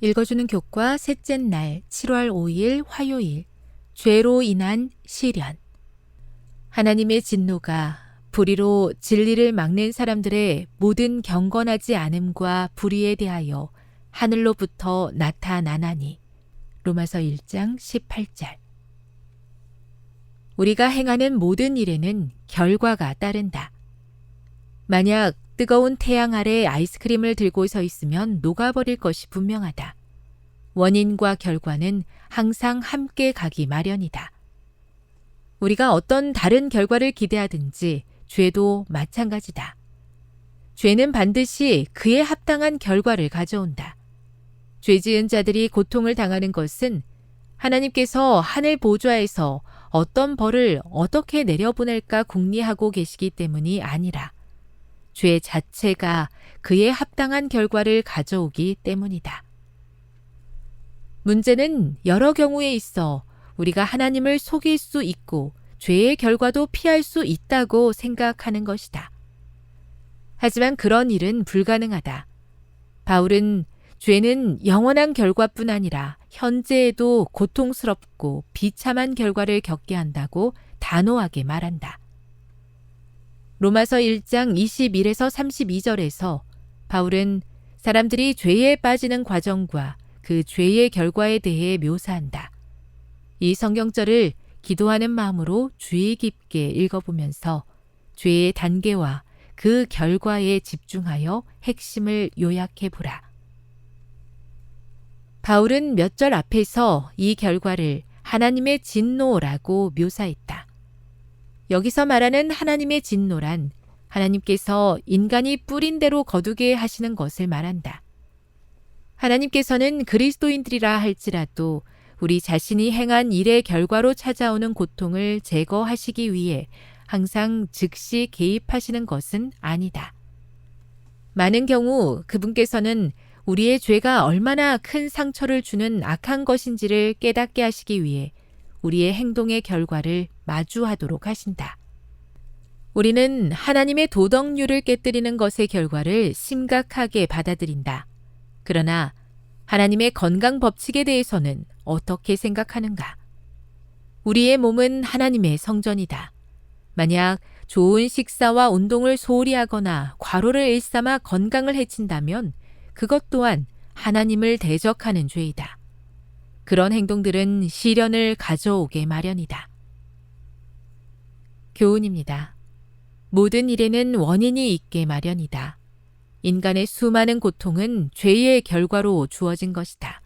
읽어주는 교과 셋째 날 7월 5일 화요일 죄로 인한 시련. 하나님의 진노가 불의로 진리를 막는 사람들의 모든 경건하지 않음과 불의에 대하여 하늘로부터 나타나나니. 로마서 1장 18절. 우리가 행하는 모든 일에는 결과가 따른다. 만약 뜨거운 태양 아래 아이스크림을 들고 서 있으면 녹아버릴 것이 분명하다. 원인과 결과는 항상 함께 가기 마련이다. 우리가 어떤 다른 결과를 기대하든지 죄도 마찬가지다. 죄는 반드시 그에 합당한 결과를 가져온다. 죄 지은 자들이 고통을 당하는 것은 하나님께서 하늘 보좌에서 어떤 벌을 어떻게 내려보낼까 궁리하고 계시기 때문이 아니라 죄 자체가 그에 합당한 결과를 가져오기 때문이다. 문제는 여러 경우에 있어 우리가 하나님을 속일 수 있고 죄의 결과도 피할 수 있다고 생각하는 것이다. 하지만 그런 일은 불가능하다. 바울은 죄는 영원한 결과뿐 아니라 현재에도 고통스럽고 비참한 결과를 겪게 한다고 단호하게 말한다. 로마서 1장 21에서 32절에서 바울은 사람들이 죄에 빠지는 과정과 그 죄의 결과에 대해 묘사한다. 이 성경절을 기도하는 마음으로 주의 깊게 읽어보면서 죄의 단계와 그 결과에 집중하여 핵심을 요약해보라. 바울은 몇 절 앞에서 이 결과를 하나님의 진노라고 묘사했다. 여기서 말하는 하나님의 진노란 하나님께서 인간이 뿌린 대로 거두게 하시는 것을 말한다. 하나님께서는 그리스도인들이라 할지라도 우리 자신이 행한 일의 결과로 찾아오는 고통을 제거하시기 위해 항상 즉시 개입하시는 것은 아니다. 많은 경우 그분께서는 우리의 죄가 얼마나 큰 상처를 주는 악한 것인지를 깨닫게 하시기 위해 우리의 행동의 결과를 마주하도록 하신다. 우리는 하나님의 도덕률을 깨뜨리는 것의 결과를 심각하게 받아들인다. 그러나 하나님의 건강 법칙에 대해서는 어떻게 생각하는가? 우리의 몸은 하나님의 성전이다. 만약 좋은 식사와 운동을 소홀히 하거나 과로를 일삼아 건강을 해친다면 그것 또한 하나님을 대적하는 죄이다. 그런 행동들은 시련을 가져오게 마련이다. 교훈입니다. 모든 일에는 원인이 있게 마련이다. 인간의 수많은 고통은 죄의 결과로 주어진 것이다.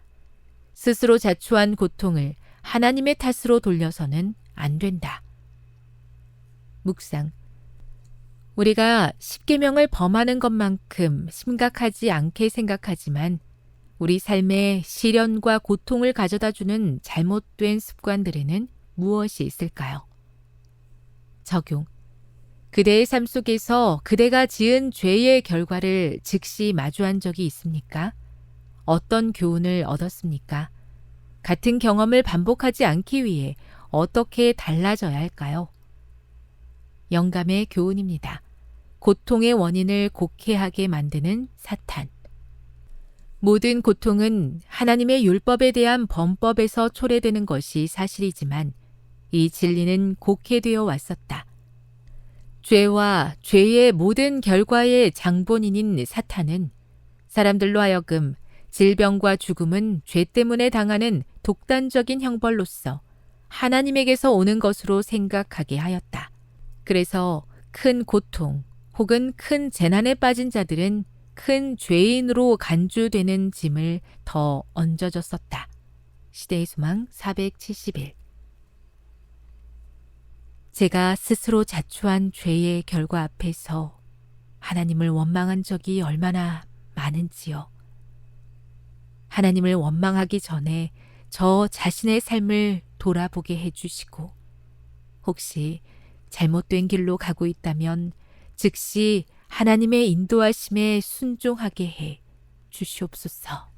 스스로 자초한 고통을 하나님의 탓으로 돌려서는 안 된다. 묵상. 우리가 십계명을 범하는 것만큼 심각하지 않게 생각하지만 우리 삶에 시련과 고통을 가져다주는 잘못된 습관들에는 무엇이 있을까요? 적용. 그대의 삶 속에서 그대가 지은 죄의 결과를 즉시 마주한 적이 있습니까? 어떤 교훈을 얻었습니까? 같은 경험을 반복하지 않기 위해 어떻게 달라져야 할까요? 영감의 교훈입니다. 고통의 원인을 곡해하게 만드는 사탄. 모든 고통은 하나님의 율법에 대한 범법에서 초래되는 것이 사실이지만 이 진리는 곡해되어 왔었다. 죄와 죄의 모든 결과의 장본인인 사탄은 사람들로 하여금 질병과 죽음은 죄 때문에 당하는 독단적인 형벌로서 하나님에게서 오는 것으로 생각하게 하였다. 그래서 큰 고통 혹은 큰 재난에 빠진 자들은 큰 죄인으로 간주되는 짐을 더 얹어줬었다. 시대의 소망 471. 제가 스스로 자초한 죄의 결과 앞에서 하나님을 원망한 적이 얼마나 많은지요. 하나님을 원망하기 전에 저 자신의 삶을 돌아보게 해주시고 혹시 잘못된 길로 가고 있다면 즉시 하나님의 인도하심에 순종하게 해 주시옵소서.